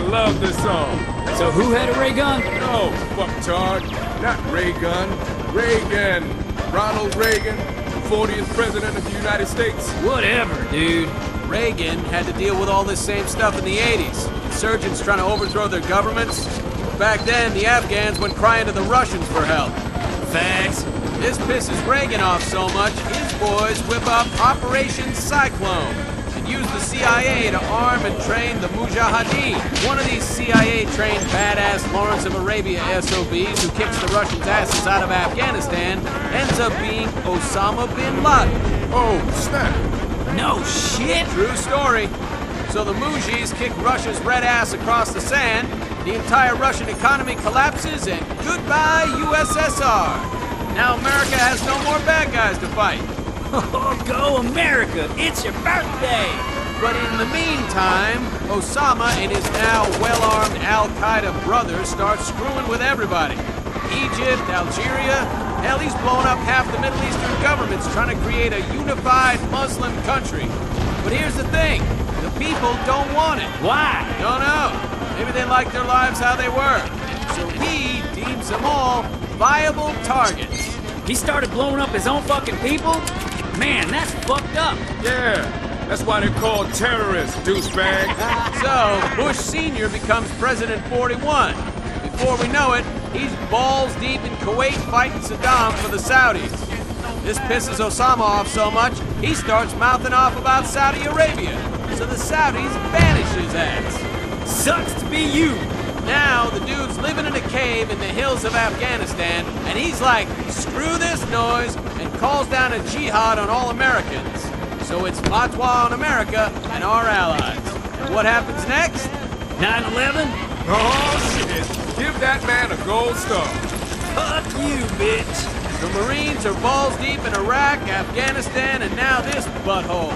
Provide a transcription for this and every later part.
love this song. So who had a ray gun? No, fucktard. Not Ray Gun. Reagan. Ronald Reagan, 40th President of the United States. Whatever, dude. Reagan had to deal with all this same stuff in the 80s. Insurgents trying to overthrow their governments. Back then, the Afghans went crying to the Russians for help. Facts. This pisses Reagan off so much, his boys whip up Operation Cyclone and use the CIA to arm and train the Mujahideen. One of these CIA-trained badass Lawrence of Arabia SOBs who kicks the Russians' asses out of Afghanistan ends up being Osama bin Laden. Oh, snap. No shit. True story. So the Mujis kick Russia's red ass across the sand, the entire Russian economy collapses, and goodbye USSR. Now America has no more bad guys to fight. Oh, go America! It's your birthday! But in the meantime, Osama and his now well-armed Al-Qaeda brothers start screwing with everybody. Egypt, Algeria, hell, he's blowing up half the Middle Eastern governments trying to create a unified Muslim country. But here's the thing, the people don't want it. Why? Don't know. Maybe they like their lives how they were. So he deems them all viable targets. He started blowing up his own fucking people? Man, that's fucked up. Yeah, that's why they're called terrorists, douchebag. So, Bush Sr. becomes President 41. Before we know it, he's balls deep in Kuwait fighting Saddam for the Saudis. This pisses Osama off so much, he starts mouthing off about Saudi Arabia. So the Saudis banish his ass. Sucks to be you. Now, the dude's living in a cave in the hills of Afghanistan, and he's like, screw this noise, and calls down a jihad on all Americans. So it's fatwa on America and our allies. What happens next? 9/11? Oh, shit. Give that man a gold star. Fuck you, bitch. The Marines are balls deep in Iraq, Afghanistan, and now this butthole.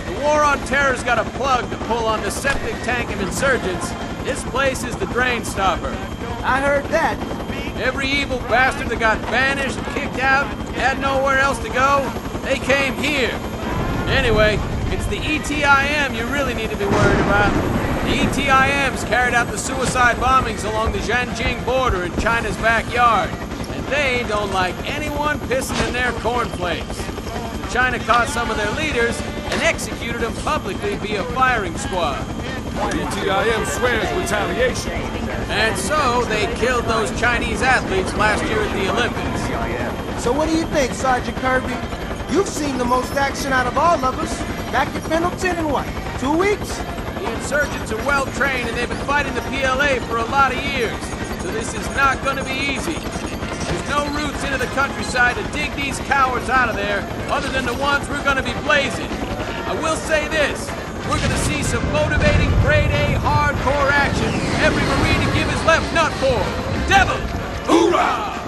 The war on terror's got a plug to pull on the septic tank of insurgents. This place is the drain stopper. I heard that. Every evil bastard that got banished, kicked out, had nowhere else to go, they came here. Anyway, it's the ETIM you really need to be worried about. The ETIMs carried out the suicide bombings along the Zhanjiang border in China's backyard. And they don't like anyone pissing in their cornflakes. So China caught some of their leaders and executed them publicly via firing squad. ETIM swears retaliation. And so they killed those Chinese athletes last year at the Olympics. So what do you think, Sergeant Kirby? You've seen the most action out of all of us. Back at Pendleton in what, 2 weeks? The insurgents are well trained and they've been fighting the PLA for a lot of years. So this is not going to be easy. There's no routes into the countryside to dig these cowards out of there other than the ones we're going to be blazing. I will say this. We're going to see some motivating grade A hardcore action. Every Marine to give his left nut for. Devil! Hoorah!